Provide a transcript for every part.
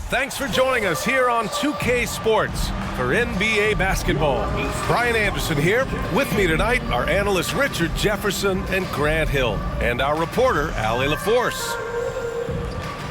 Thanks for joining us here on 2K Sports for NBA basketball. Brian Anderson here. With me tonight are analysts Richard Jefferson and Grant Hill, and our reporter, Allie LaForce.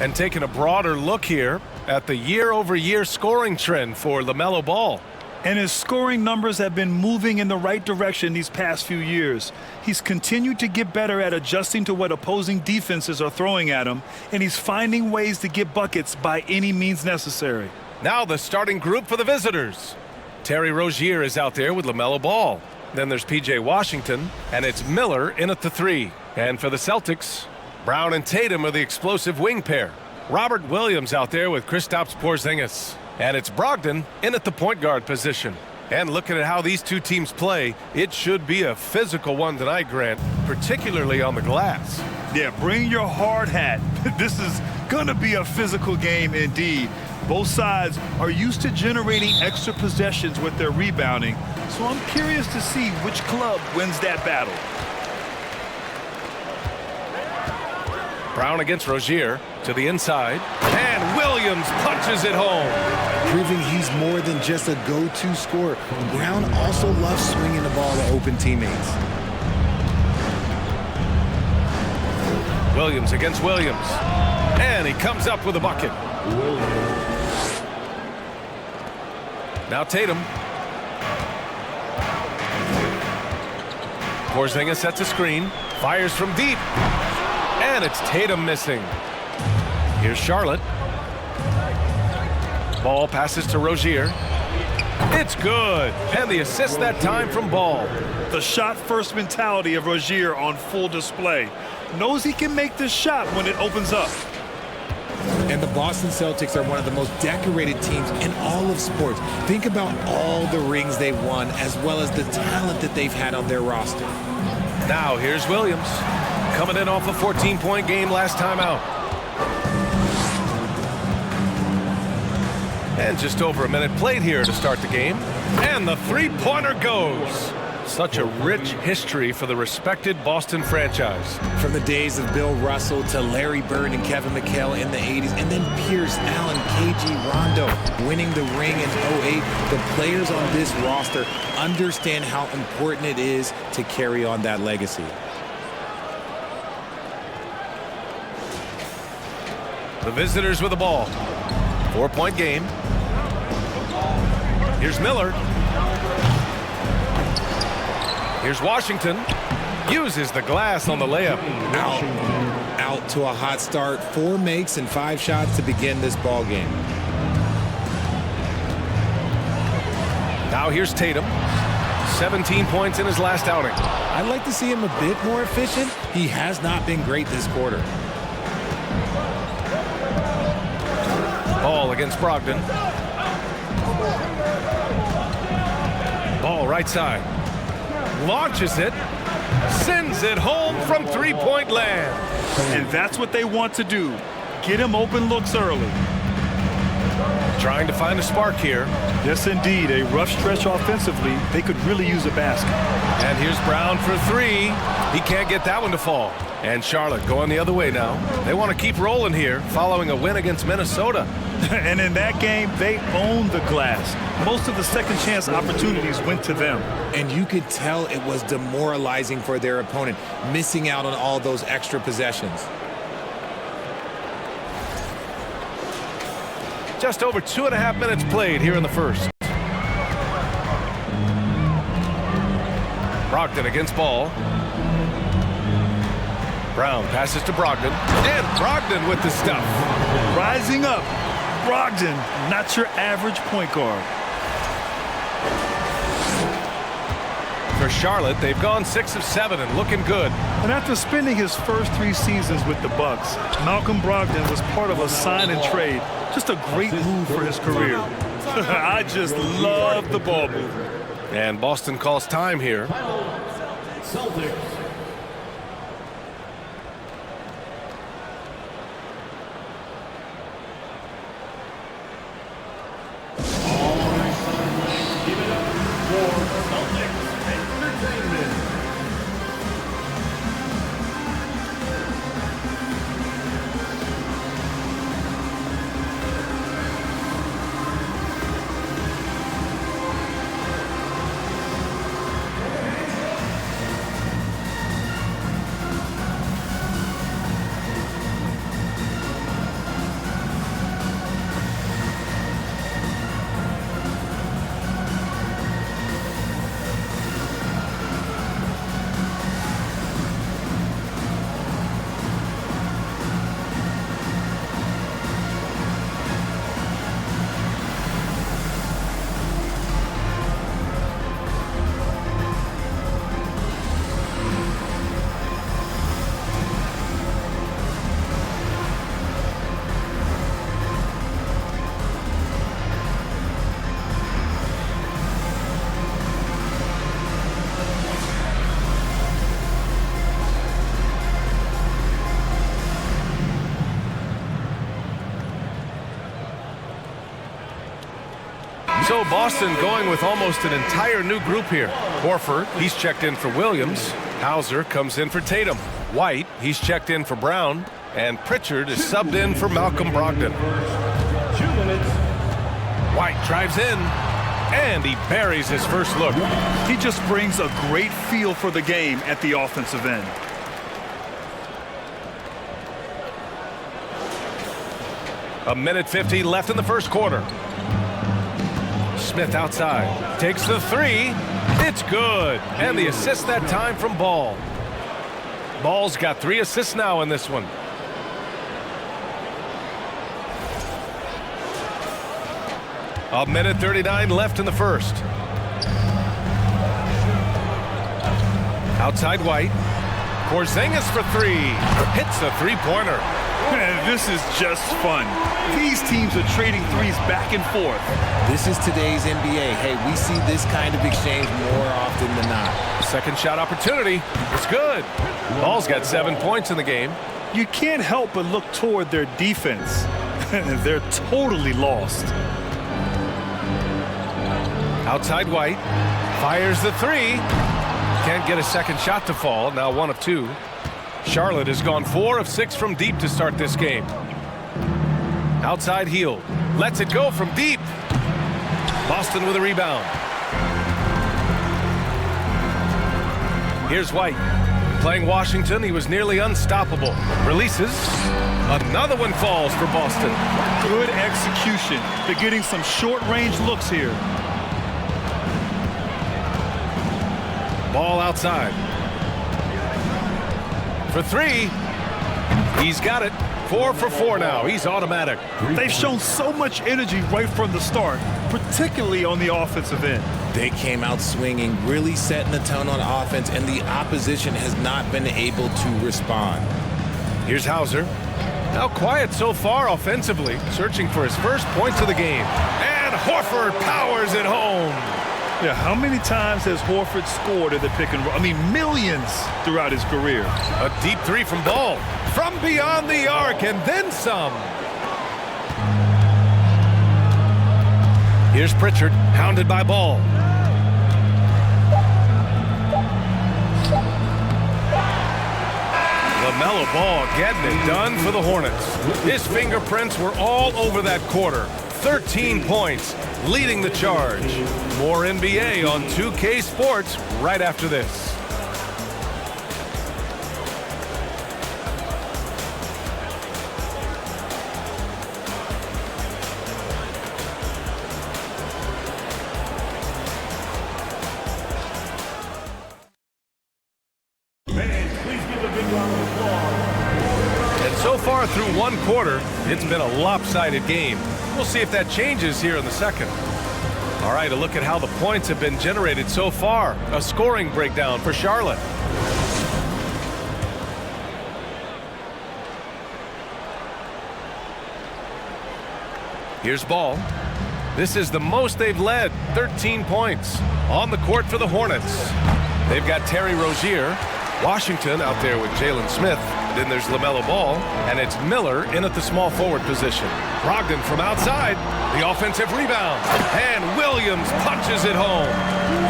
And taking a broader look here at the year-over-year scoring trend for LaMelo Ball. And his scoring numbers have been moving in the right direction these past few years. He's continued to get better at adjusting to what opposing defenses are throwing at him, and he's finding ways to get buckets by any means necessary. Now the starting group for the visitors. Terry Rozier is out there with LaMelo Ball. Then there's P.J. Washington, and it's Miller in at the 3. And for the Celtics, Brown and Tatum are the explosive wing pair. Robert Williams out there with Kristaps Porzingis. And it's Brogdon in at the point guard position. And looking at how these two teams play, it should be a physical one tonight, Grant, particularly on the glass. Yeah, bring your hard hat. This is going to be a physical game indeed. Both sides are used to generating extra possessions with their rebounding, so I'm curious to see which club wins that battle. Brown against Rozier to the inside, and Williams punches it home. Proving he's more than just a go-to scorer. Brown also loves swinging the ball to open teammates. Williams against Williams, and he comes up with a bucket. Now Tatum. Porzingis sets a screen, fires from deep. And it's Tatum missing. Here's Charlotte. Ball passes to Rozier. It's good. And the assist that time from Ball. The shot-first mentality of Rozier on full display. Knows he can make this shot when it opens up. And the Boston Celtics are one of the most decorated teams in all of sports. Think about all the rings they've won, as well as the talent that they've had on their roster. Now here's Williams. Coming in off a 14-point game last time out. And just over a minute played here to start the game. And the three-pointer goes. Such a rich history for the respected Boston franchise. From the days of Bill Russell to Larry Bird and Kevin McHale in the 80s, and then Pierce, Allen, KG, Rondo winning the ring in 08. The players on this roster understand how important it is to carry on that legacy. The visitors with the ball. 4-point game. Here's Miller. Here's Washington. Uses the glass on the layup. Out to a hot start. 4 makes and 5 shots to begin this ball game. Now here's Tatum. 17 points in his last outing. I'd like to see him a bit more efficient. He has not been great this quarter. Ball against Brogdon. Ball right side. Launches it. Sends it home from three-point land. And that's what they want to do. Get him open looks early. Trying to find a spark here. Yes, indeed. A rough stretch offensively. They could really use a basket. And here's Brown for 3. He can't get that one to fall. And Charlotte going the other way now. They want to keep rolling here following a win against Minnesota. And in that game, they owned the glass. Most of the second chance opportunities went to them. And you could tell it was demoralizing for their opponent, missing out on all those extra possessions. Just over 2.5 minutes played here in the first. Brogdon against Ball. Brown passes to Brogdon. And Brogdon with the stuff. Rising up. Brogdon, not your average point guard. For Charlotte, they've gone 6 of 7 and looking good. And after spending his first 3 seasons with the Bucks, Malcolm Brogdon was part of a sign and trade. Just a great move for his career. I just love the ball movement. And Boston calls time here. Celtics. So Boston going with almost an entire new group here. Horford, he's checked in for Williams. Hauser comes in for Tatum. White, he's checked in for Brown. And Pritchard is subbed in for Malcolm Brogdon. 2 minutes. White drives in, and he buries his first look. He just brings a great feel for the game at the offensive end. A minute 50 left in the first quarter. Smith outside, takes the three. It's good, and the assist that time from Ball. Ball's got 3 assists now in this one. A minute 39 left in the first. Outside White. Porzingis for 3. Hits a three-pointer. Man, this is just fun. These teams are trading threes back and forth. This is today's NBA. Hey, we see this kind of exchange more often than not. Second shot opportunity. It's good. Ball's got 7 points in the game. You can't help but look toward their defense. They're totally lost. Outside White. Fires the 3. Can't get a second shot to fall. Now 1 of 2. Charlotte has gone 4 of 6 from deep to start this game. Outside Hield. Lets it go from deep. Boston with a rebound. Here's White. Playing Washington, he was nearly unstoppable. Releases. Another one falls for Boston. Good execution. They're getting some short-range looks here. Ball outside. For 3. He's got it. 4 for 4 now. He's automatic. They've shown so much energy right from the start, particularly on the offensive end. They came out swinging, really setting the tone on offense, and the opposition has not been able to respond. Here's Hauser. Now quiet so far offensively, searching for his first points of the game. And Horford powers it home. Yeah, how many times has Horford scored at the pick and roll? I mean, millions throughout his career. A deep 3 from Ball. From beyond the arc and then some. Here's Pritchard, hounded by Ball. LaMelo Ball getting it done for the Hornets. His fingerprints were all over that quarter. 13 points, leading the charge. More NBA on 2K Sports right after this. And so far through 1 quarter, it's been a lopsided game. We'll see if that changes here in the second. All right, a look at how the points have been generated so far. A scoring breakdown for Charlotte. Here's Ball. This is the most they've led, 13 points. On the court for the Hornets. They've got Terry Rozier. Washington out there with Jalen Smith. Then there's LaMelo Ball, and it's Miller in at the small forward position. Brogdon from outside, the offensive rebound, and Williams punches it home.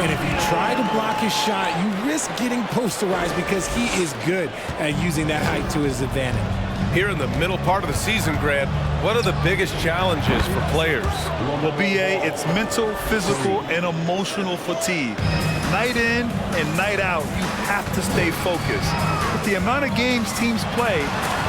And if you try to block his shot, you risk getting posterized because he is good at using that height to his advantage. Here in the middle part of the season, Grant, what are the biggest challenges for players? Well, BA, it's mental, physical, and emotional fatigue. Night in and night out, you have to stay focused. With the amount of games teams play,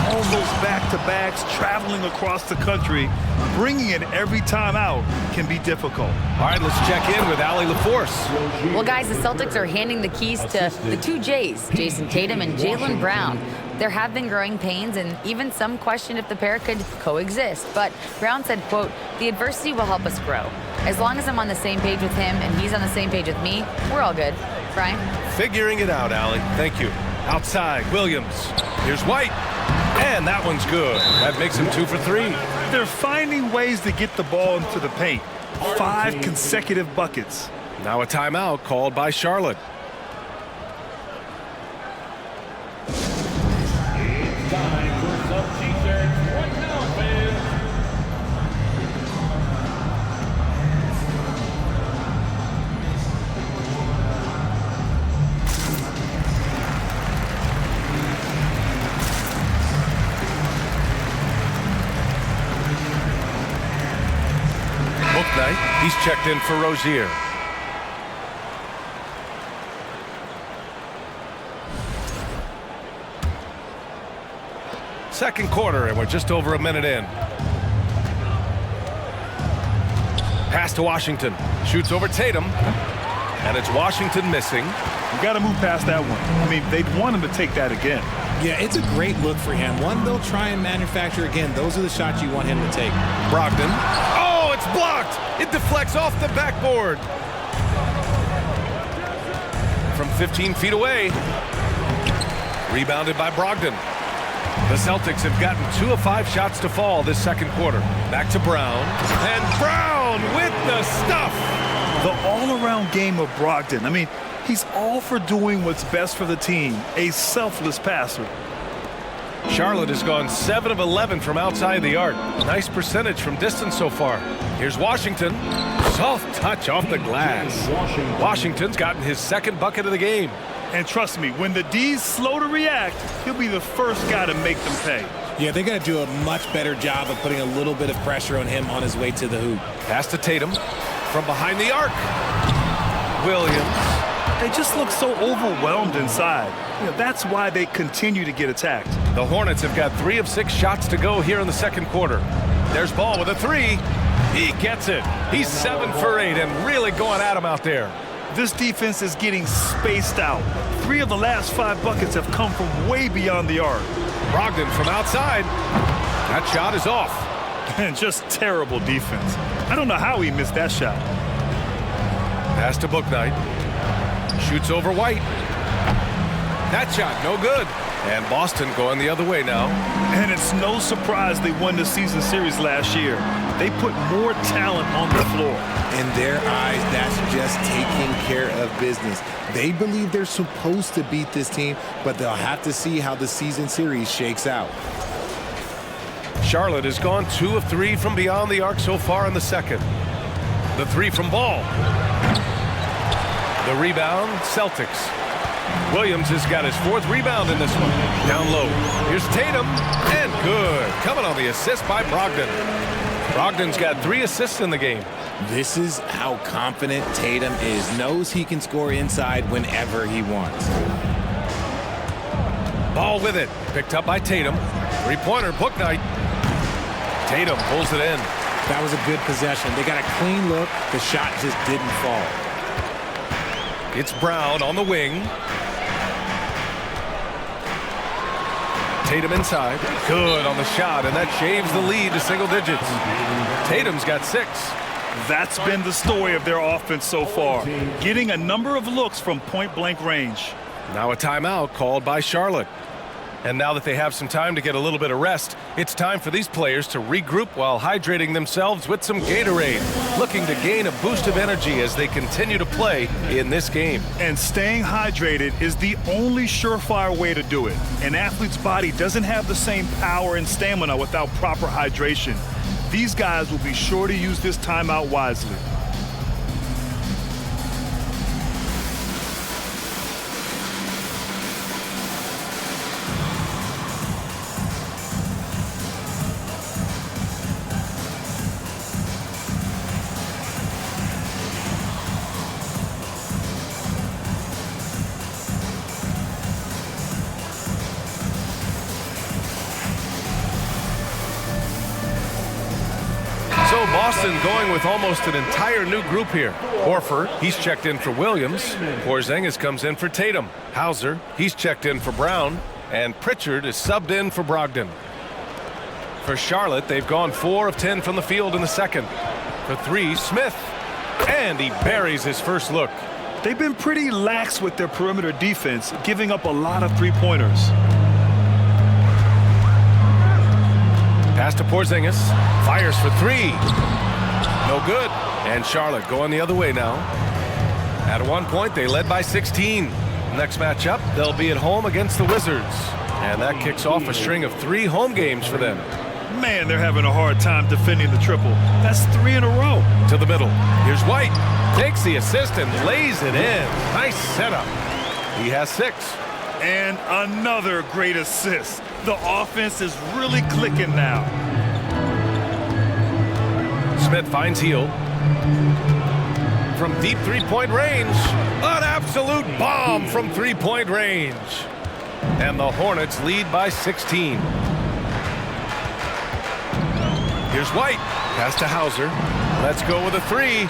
all those back-to-backs, traveling across the country, bringing it every time out can be difficult. All right, let's check in with Allie LaForce. Well, guys, the Celtics are handing the keys to the 2 J's, Jason Tatum and Jaylen Brown. There have been growing pains, and even some question if the pair could coexist. But Brown said, quote, "The adversity will help us grow. As long as I'm on the same page with him and he's on the same page with me, we're all good." Brian? Figuring it out, Allie. Thank you. Outside, Williams. Here's White. And that one's good. That makes him 2 for 3. They're finding ways to get the ball into the paint. 5 consecutive buckets. Now a timeout called by Charlotte. Time for some t-shirts right now, fans. He's checked in for Rozier. Second quarter, and we're just over a minute in. Pass to Washington. Shoots over Tatum. And it's Washington missing. You got to move past that one. I mean, they'd want him to take that again. Yeah, it's a great look for him. One they'll try and manufacture again. Those are the shots you want him to take. Brogdon. Oh, it's blocked. It deflects off the backboard. From 15 feet away. Rebounded by Brogdon. The Celtics have gotten 2 of 5 shots to fall this second quarter. Back to Brown. And Brown with the stuff. The all-around game of Brogdon. I mean, he's all for doing what's best for the team. A selfless passer. Charlotte has gone 7 of 11 from outside the arc. Nice percentage from distance so far. Here's Washington. Soft touch off the glass. Washington's gotten his second bucket of the game. And trust me, when the D's slow to react, he'll be the first guy to make them pay. Yeah, they got to do a much better job of putting a little bit of pressure on him on his way to the hoop. Pass to Tatum from behind the arc. Williams. They just look so overwhelmed inside. You know, that's why they continue to get attacked. The Hornets have got 3 of 6 shots to go here in the second quarter. There's Ball with a 3. He gets it. He's 7 for 8 and really going at him out there. This defense is getting spaced out. 3 of the last 5 buckets have come from way beyond the arc. Brogdon from outside. That shot is off. And just terrible defense. I don't know how he missed that shot. Pass to Bouknight. Shoots over White. That shot no good. And Boston going the other way now. And it's no surprise they won the season series last year. They put more talent on the floor. In their eyes, that's just taking care of business. They believe they're supposed to beat this team, but they'll have to see how the season series shakes out. Charlotte has gone 2 of 3 from beyond the arc so far in the second. The 3 from Ball. The rebound, Celtics. Williams has got his 4th rebound in this one. Down low. Here's Tatum. And good. Coming on the assist by Brogdon. Brogdon's got 3 assists in the game. This is how confident Tatum is. Knows he can score inside whenever he wants. Ball with it. Picked up by Tatum. 3-pointer, Bouknight. Tatum pulls it in. That was a good possession. They got a clean look. The shot just didn't fall. It's Brown on the wing. Tatum inside. Good on the shot, and that shaves the lead to single digits. Tatum's got 6. That's been the story of their offense so far. Getting a number of looks from point-blank range. Now a timeout called by Charlotte. And now that they have some time to get a little bit of rest, it's time for these players to regroup while hydrating themselves with some Gatorade, looking to gain a boost of energy as they continue to play in this game. And staying hydrated is the only surefire way to do it. An athlete's body doesn't have the same power and stamina without proper hydration. These guys will be sure to use this timeout wisely. So Boston going with almost an entire new group here. Horford, he's checked in for Williams. Porzingis comes in for Tatum. Hauser, he's checked in for Brown. And Pritchard is subbed in for Brogdon. For Charlotte, they've gone 4 of 10 from the field in the second. For 3, Smith. And he buries his first look. They've been pretty lax with their perimeter defense, giving up a lot of three-pointers. Pass to Porzingis. Fires for 3. No good. And Charlotte going the other way now. At one point, they led by 16. Next matchup, they'll be at home against the Wizards. And that kicks off a string of 3 home games for them. Man, they're having a hard time defending the triple. That's 3 in a row. To the middle. Here's White. Takes the assist and lays it in. Nice setup. He has 6. And another great assist. The offense is really clicking now. Smith finds Heel. From deep three-point range, an absolute bomb from three-point range. And the Hornets lead by 16. Here's White. Pass to Hauser. Let's go with a three.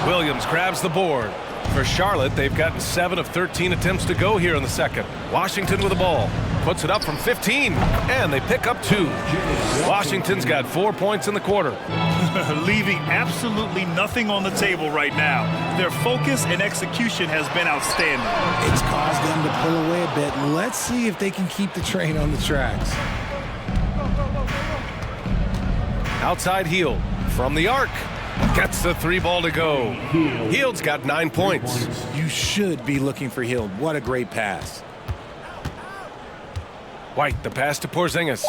Williams grabs the board. For Charlotte, they've gotten 7 of 13 attempts to go here in the second. Washington with the ball. Puts it up from 15, and they pick up 2. Washington's got 4 points in the quarter. Leaving absolutely nothing on the table right now. Their focus and execution has been outstanding. It's caused them to pull away a bit. Let's see if they can keep the train on the tracks. Outside Hield from the arc. Gets the 3 ball to go. Hield's got 9 points. You should be looking for Hield. What a great pass. White, the pass to Porzingis.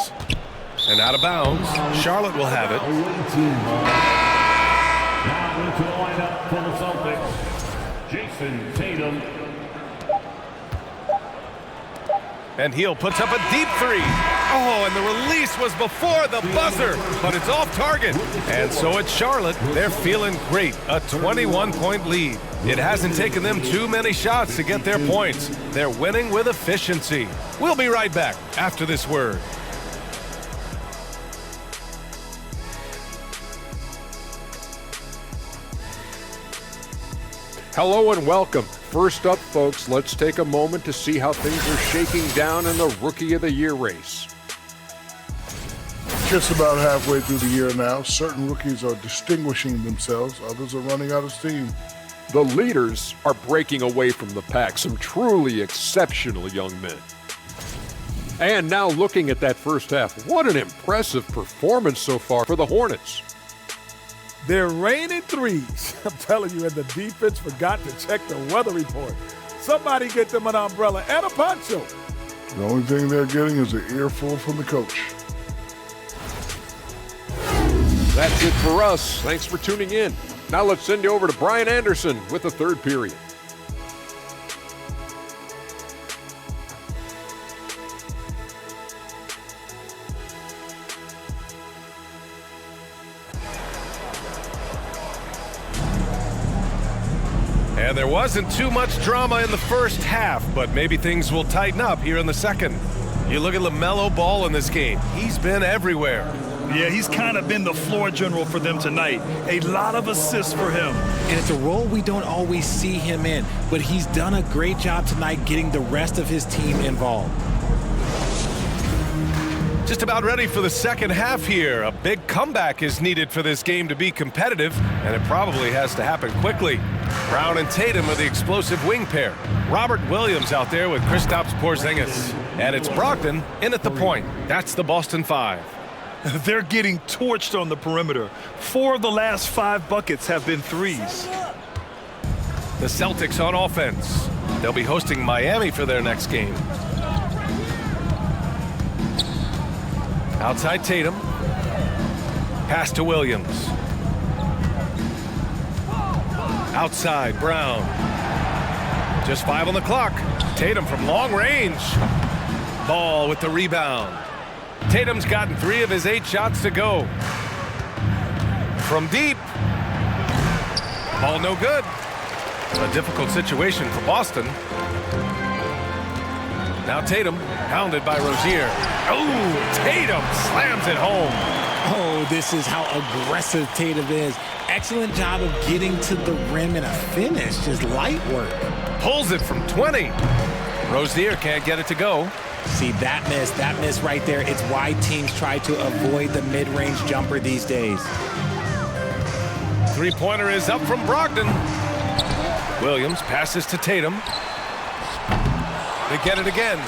And out of bounds. Charlotte will have it. Now into the lineup for the Celtics, Jason Tatum. And Hield puts up a deep 3. Oh, and the release was before the buzzer, but it's off target. And so it's Charlotte. They're feeling great. A 21-point lead. It hasn't taken them too many shots to get their points. They're winning with efficiency. We'll be right back after this word. Hello and welcome. First up, folks, let's take a moment to see how things are shaking down in the Rookie of the Year race. Just about halfway through the year now, certain rookies are distinguishing themselves, others are running out of steam. The leaders are breaking away from the pack, some truly exceptional young men. And now looking at that first half, what an impressive performance so far for the Hornets. They're raining threes. I'm telling you, and the defense forgot to check the weather report. Somebody get them an umbrella and a poncho. The only thing they're getting is an earful from the coach. That's it for us. Thanks for tuning in. Now let's send you over to Brian Anderson with the third period. And there wasn't too much drama in the first half, but maybe things will tighten up here in the second. You look at LaMelo Ball in this game. He's been everywhere. Yeah, he's kind of been the floor general for them tonight. A lot of assists for him. And it's a role we don't always see him in, but he's done a great job tonight getting the rest of his team involved. Just about ready for the second half here. A big comeback is needed for this game to be competitive, and it probably has to happen quickly. Brown and Tatum are the explosive wing pair. Robert Williams out there with Kristaps Porzingis. And it's Brogdon in at the point. That's the Boston Five. They're getting torched on the perimeter. 4 of the last 5 buckets have been threes. The Celtics on offense. They'll be hosting Miami for their next game. Outside Tatum. Pass to Williams. Outside Brown. Just 5 on the clock. Tatum from long range. Ball with the rebound. Tatum's gotten 3 of his 8 shots to go. From deep. Ball no good. A difficult situation for Boston. Now Tatum, pounded by Rozier. Oh, Tatum slams it home. Oh, this is how aggressive Tatum is. Excellent job of getting to the rim and a finish. Just light work. Pulls it from 20. Rozier can't get it to go. See, that miss right there. It's why teams try to avoid the mid-range jumper these days. Three-pointer is up from Brogdon. Williams passes to Tatum. They get it again.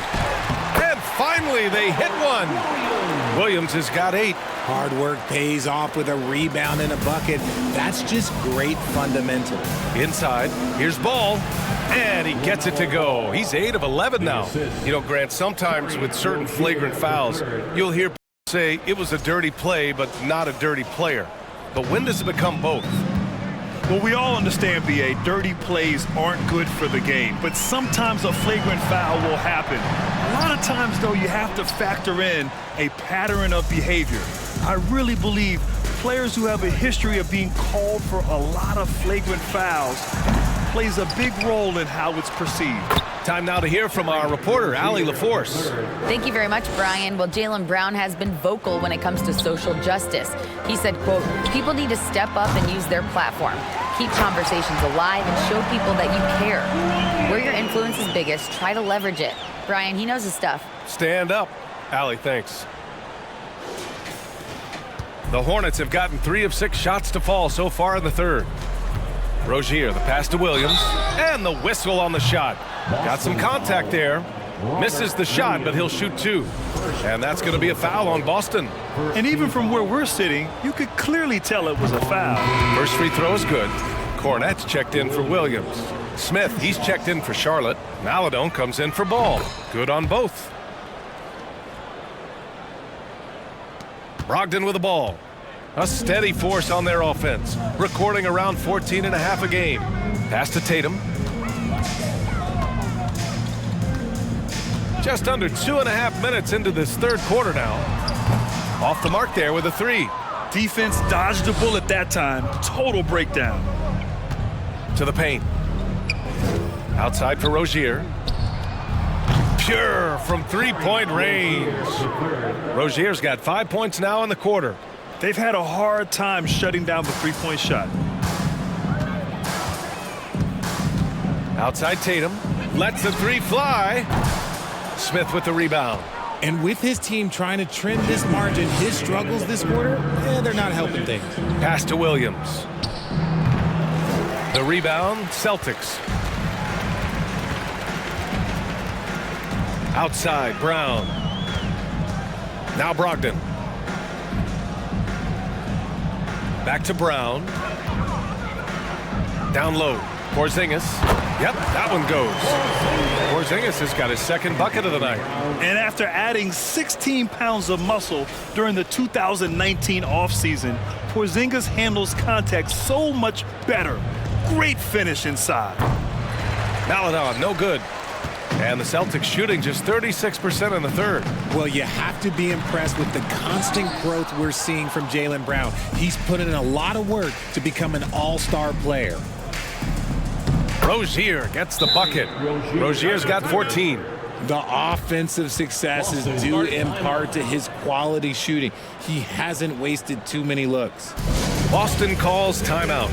And finally, they hit one. Williams has got 8. Hard work pays off with a rebound and a bucket. That's just great fundamental. Inside, here's Ball. And he gets it to go. He's 8 of 11 now. You know, Grant, sometimes with certain flagrant fouls, you'll hear people say it was a dirty play, but not a dirty player. But when does it become both? Well, we all understand, B.A., dirty plays aren't good for the game, but sometimes a flagrant foul will happen. A lot of times, though, you have to factor in a pattern of behavior. I really believe players who have a history of being called for a lot of flagrant fouls plays a big role in how it's perceived. Time now to hear from our reporter, Allie LaForce. Thank you very much, Brian. Well, Jaylen Brown has been vocal when it comes to social justice. He said, quote, people need to step up and use their platform. Keep conversations alive and show people that you care. Where your influence is biggest, try to leverage it. Brian, he knows his stuff. Stand up. Allie, thanks. The Hornets have gotten 3 of 6 shots to fall so far in the third. Rozier, the pass to Williams, and the whistle on the shot. Got some contact there. Misses the shot, but he'll shoot 2. And that's going to be a foul on Boston. And even from where we're sitting, you could clearly tell it was a foul. First free throw is good. Cornette's checked in for Williams. Smith, he's checked in for Charlotte. Maladone comes in for Ball. Good on both. Brogdon with the ball. A steady force on their offense, recording around 14.5 a game. Pass to Tatum. Just under 2.5 minutes into this third quarter now. Off the mark there with a 3. Defense dodged a bullet that time. Total breakdown. To the paint. Outside for Rozier. Pure from 3-point range. Rozier's got 5 points now in the quarter. They've had a hard time shutting down the three-point shot. Outside Tatum. Lets the 3 fly. Smith with the rebound. And with his team trying to trim this margin, his struggles this quarter, they're not helping things. Pass to Williams. The rebound, Celtics. Outside, Brown. Now Brogdon. Back to Brown. Down low. Porzingis. Yep, that one goes. Porzingis has got his second bucket of the night. And after adding 16 pounds of muscle during the 2019 offseason, Porzingis handles contact so much better. Great finish inside. Maladon, no good. And the Celtics shooting just 36% in the third. Well, you have to be impressed with the constant growth we're seeing from Jaylen Brown. He's put in a lot of work to become an all-star player. Rozier gets the bucket. Rozier's got 14. The offensive success is due in part to his quality shooting. He hasn't wasted too many looks. Boston calls timeout.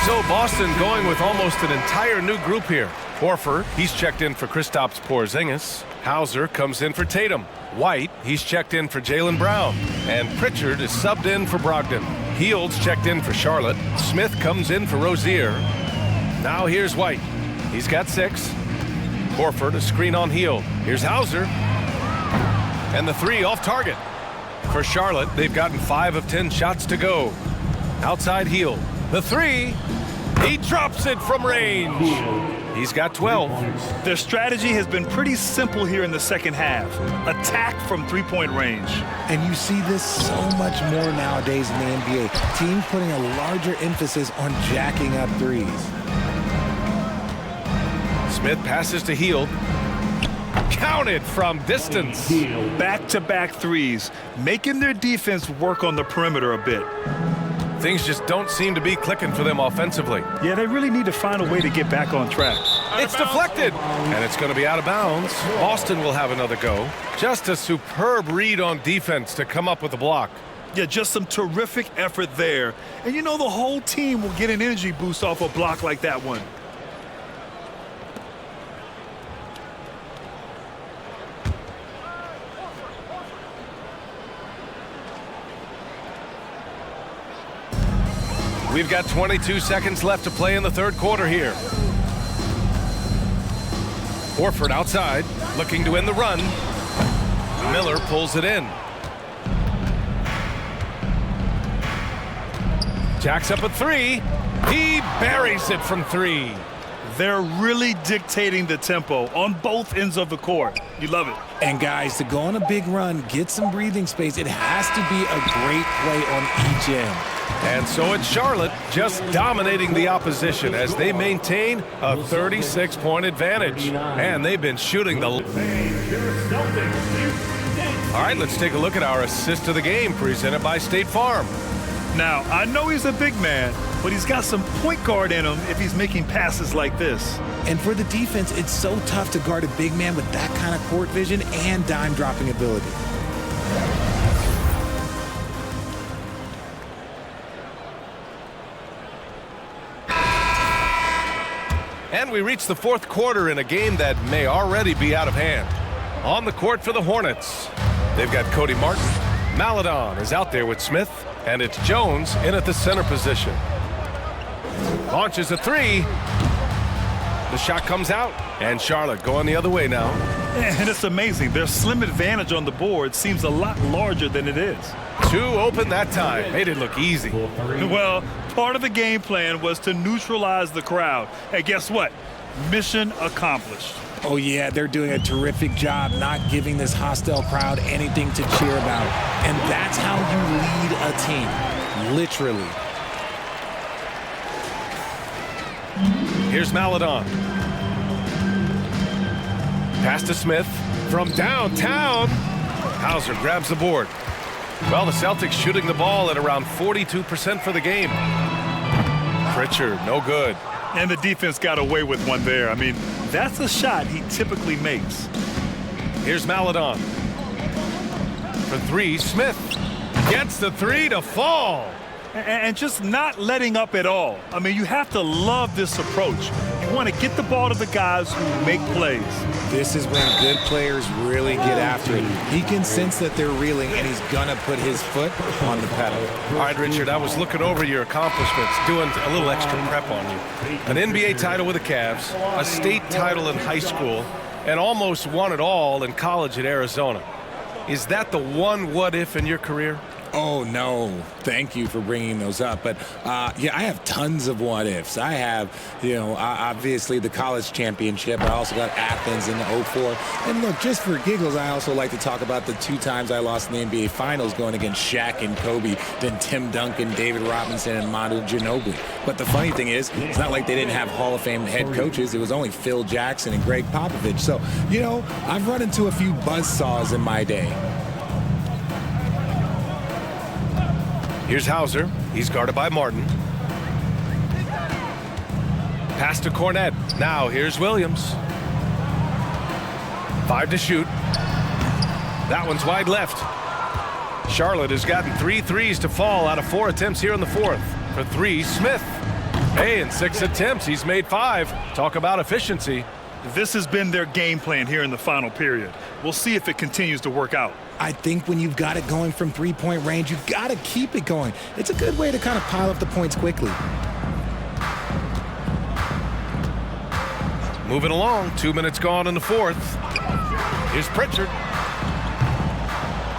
So Boston going with almost an entire new group here. Horford, he's checked in for Kristaps Porzingis. Hauser comes in for Tatum. White, he's checked in for Jaylen Brown. And Pritchard is subbed in for Brogdon. Hield's checked in for Charlotte. Smith comes in for Rozier. Now here's White. He's got 6. Horford, a screen on Hield. Here's Hauser. And the 3 off target. For Charlotte, they've gotten 5 of 10 shots to go. Outside Hield. The 3. He drops it from range. He's got 12. Their strategy has been pretty simple here in the second half. Attack from three-point range. And you see this so much more nowadays in the NBA. Teams putting a larger emphasis on jacking up threes. Smith passes to Hield. Counted from distance. Back-to-back threes, making their defense work on the perimeter a bit. Things just don't seem to be clicking for them offensively. Yeah, they really need to find a way to get back on track. It's deflected, and it's going to be out of bounds. Boston will have another go. Just a superb read on defense to come up with the block. Yeah, just some terrific effort there. And you know the whole team will get an energy boost off a block like that one. We've got 22 seconds left to play in the third quarter here. Horford outside, looking to end the run. Miller pulls it in. Jacks up a three. He buries it from three. They're really dictating the tempo on both ends of the court. You love it. And guys, to go on a big run, get some breathing space, it has to be a great play on each end. And so it's Charlotte just dominating the opposition as they maintain a 36-point advantage. And they've been shooting the... All right, let's take a look at our assist of the game presented by State Farm. Now, I know he's a big man, but he's got some point guard in him if he's making passes like this. And for the defense, it's so tough to guard a big man with that kind of court vision and dime-dropping ability. And we reach the fourth quarter in a game that may already be out of hand. On the court for the Hornets, they've got Cody Martin. Maladon is out there with Smith, and it's Jones in at the center position. Launches a three. The shot comes out, and Charlotte going the other way now. And it's amazing. Their slim advantage on the board seems a lot larger than it is. Two open that time. Made it look easy. Well, part of the game plan was to neutralize the crowd. And guess what? Mission accomplished. Oh, yeah, they're doing a terrific job not giving this hostile crowd anything to cheer about. And that's how you lead a team, literally. Here's Maladon. Pass to Smith from downtown. Hauser grabs the board. Well, the Celtics shooting the ball at around 42% for the game. Pritchard, no good. And the defense got away with one there. I mean, that's a shot he typically makes. Here's Maladon. For three, Smith gets the three to fall. And just not letting up at all. I mean, you have to love this approach. You want to get the ball to the guys who make plays. This is when good players really get after it. He can sense that they're reeling, and he's going to put his foot on the pedal. All right, Richard, I was looking over your accomplishments, doing a little extra prep on you. An NBA title with the Cavs, a state title in high school, and almost won it all in college at Arizona. Is that the one what-if in your career? Oh, no. Thank you for bringing those up. But, yeah, I have tons of what-ifs. I have, obviously the college championship. I also got Athens in the 04. And, look, just for giggles, I also like to talk about the 2 times I lost in the NBA Finals going against Shaq and Kobe, then Tim Duncan, David Robinson, and Manu Ginobili. But the funny thing is, it's not like they didn't have Hall of Fame head coaches. It was only Phil Jackson and Greg Popovich. So, I've run into a few buzzsaws in my day. Here's Hauser. He's guarded by Martin. Pass to Cornette. Now here's Williams. 5 to shoot. That one's wide left. Charlotte has gotten 3 threes to fall out of 4 attempts here in the fourth. For 3, Smith. Hey, in 6 attempts, he's made 5. Talk about efficiency. This has been their game plan here in the final period. We'll see if it continues to work out. I think when you've got it going from three-point range, you've got to keep it going. It's a good way to kind of pile up the points quickly. Moving along, 2 minutes gone in the fourth. Here's Pritchard.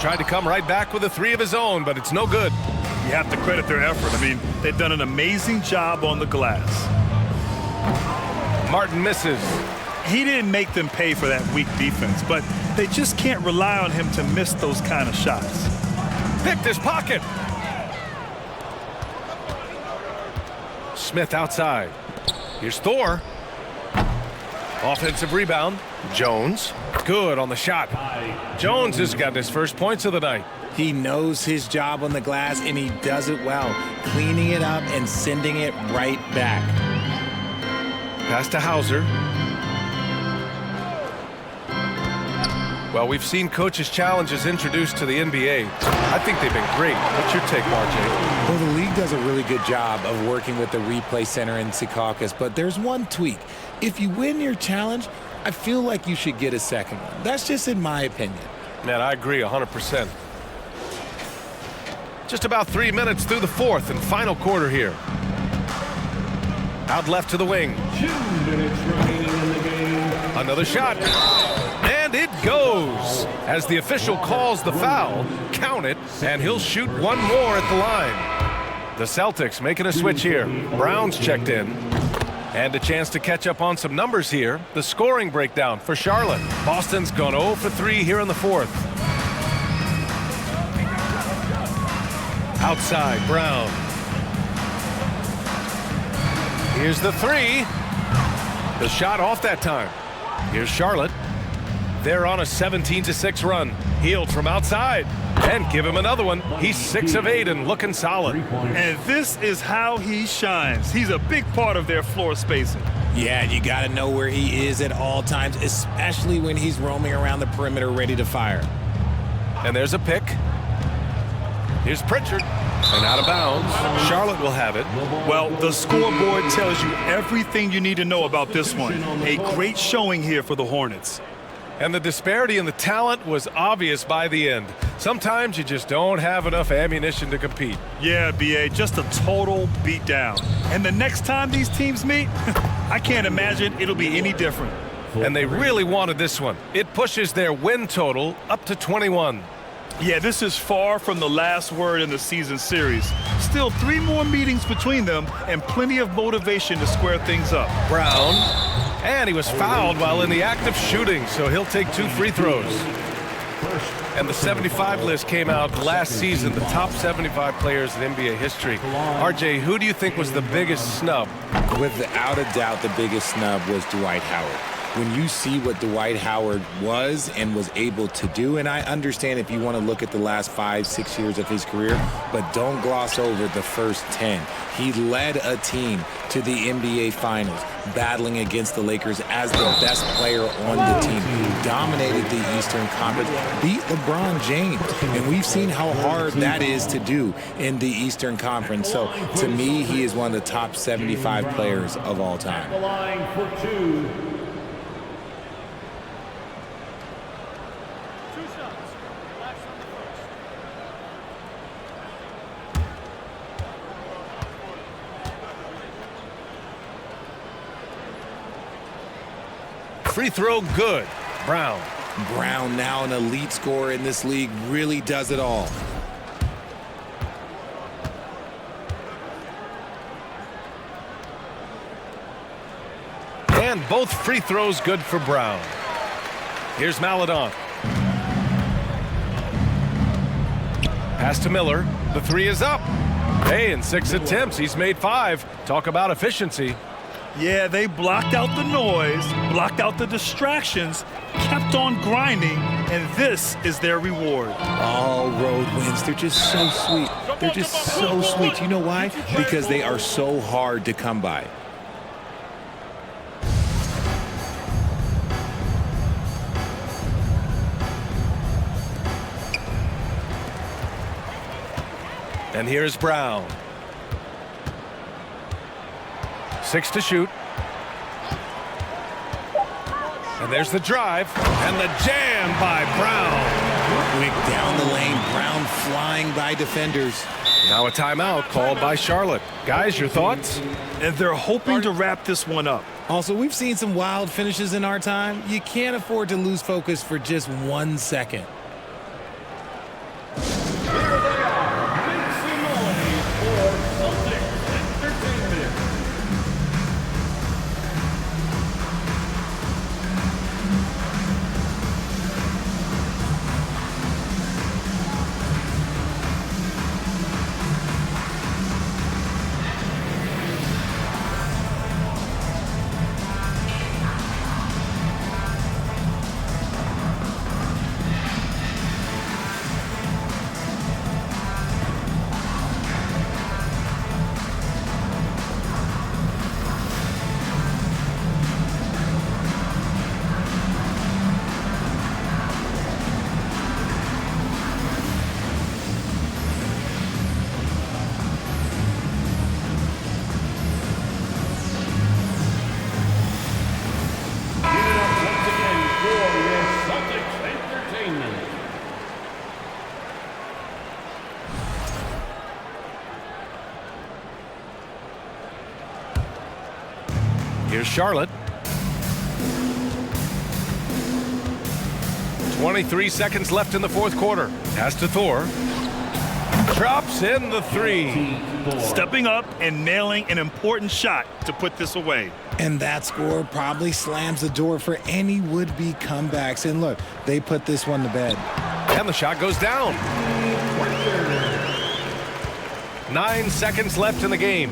Tried to come right back with a 3 of his own, but it's no good. You have to credit their effort. I mean, they've done an amazing job on the glass. Martin misses. He didn't make them pay for that weak defense, but they just can't rely on him to miss those kind of shots. Picked his pocket. Smith outside. Here's Thor. Offensive rebound. Jones. Good on the shot. Jones has got his first points of the night. He knows his job on the glass, and he does it well, cleaning it up and sending it right back. Pass to Hauser. Well, we've seen coaches' challenges introduced to the NBA. I think they've been great. What's your take, RJ? Well, the league does a really good job of working with the replay center in Secaucus, but there's one tweak. If you win your challenge, I feel like you should get a second one. That's just in my opinion. Man, I agree 100%. Just about 3 minutes through the fourth and final quarter here. Out left to the wing. 2 minutes remaining in the game. Another shot. And And it goes. As the official calls the foul, count it, and he'll shoot one more at the line. The Celtics making a switch here. Brown's checked in. And a chance to catch up on some numbers here. The scoring breakdown for Charlotte. Boston's gone 0 for 3 here in the fourth. Outside, Brown. Here's the three. The shot off that time. Here's Charlotte. They're on a 17-6 run. Healed from outside. And give him another one. He's 6 of 8 and looking solid. And this is how he shines. He's a big part of their floor spacing. Yeah, you got to know where he is at all times, especially when he's roaming around the perimeter ready to fire. And there's a pick. Here's Pritchard. And out of bounds. Charlotte will have it. Well, the scoreboard tells you everything you need to know about this one. A great showing here for the Hornets. And the disparity in the talent was obvious by the end. Sometimes you just don't have enough ammunition to compete. Yeah, B.A., just a total beatdown. And the next time these teams meet, I can't imagine it'll be any different. And they really wanted this one. It pushes their win total up to 21. Yeah, this is far from the last word in the season series. Still 3 more meetings between them and plenty of motivation to square things up. Brown. And he was fouled while in the act of shooting, so he'll take 2 free throws. And the 75 list came out last season, the top 75 players in NBA history. RJ, who do you think was the biggest snub? Without a doubt, the biggest snub was Dwight Howard. When you see what Dwight Howard was and was able to do, and I understand if you want to look at the last 5-6 years of his career, but don't gloss over the first 10. He led a team to the NBA Finals, battling against the Lakers as the best player on the team. He dominated the Eastern Conference, beat LeBron James, and we've seen how hard that is to do in the Eastern Conference. So, to me, he is one of the top 75 players of all time. The line for 2. Free throw good. Brown. Brown, now an elite scorer in this league, really does it all. And both free throws good for Brown. Here's Maladon. Pass to Miller. The 3 is up. Hey, in 6 attempts, he's made 5. Talk about efficiency. Yeah, they blocked out the noise, blocked out the distractions, kept on grinding, and this is their reward. All road wins. They're just so sweet. They're just so sweet. You know why? Because they are so hard to come by. And here's Brown. 6 to shoot. And there's the drive. And the jam by Brown. Quick down the lane. Brown flying by defenders. Now a timeout called by Charlotte. Guys, your thoughts? And they're hoping to wrap this one up. Also, we've seen some wild finishes in our time. You can't afford to lose focus for just 1 second. Here's Charlotte. 23 seconds left in the fourth quarter. Pass to Thor. Drops in the three. Stepping up and nailing an important shot to put this away. And that score probably slams the door for any would-be comebacks. And look, they put this one to bed. And the shot goes down. 9 seconds left in the game.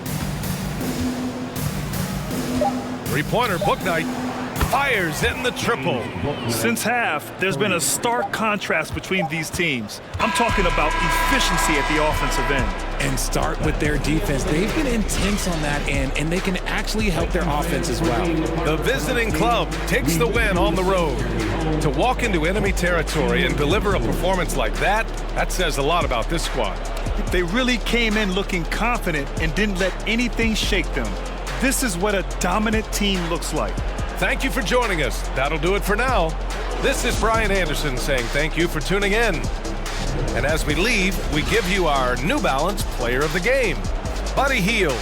Three-pointer, Bouknight fires in the triple. Since half, there's been a stark contrast between these teams. I'm talking about efficiency at the offensive end. And start with their defense. They've been intense on that end, and they can actually help their offense as well. The visiting club takes the win on the road. To walk into enemy territory and deliver a performance like that says a lot about this squad. They really came in looking confident and didn't let anything shake them. This is what a dominant team looks like. Thank you for joining us. That'll do it for now. This is Brian Anderson saying thank you for tuning in. And as we leave, we give you our New Balance Player of the Game, Buddy Hield.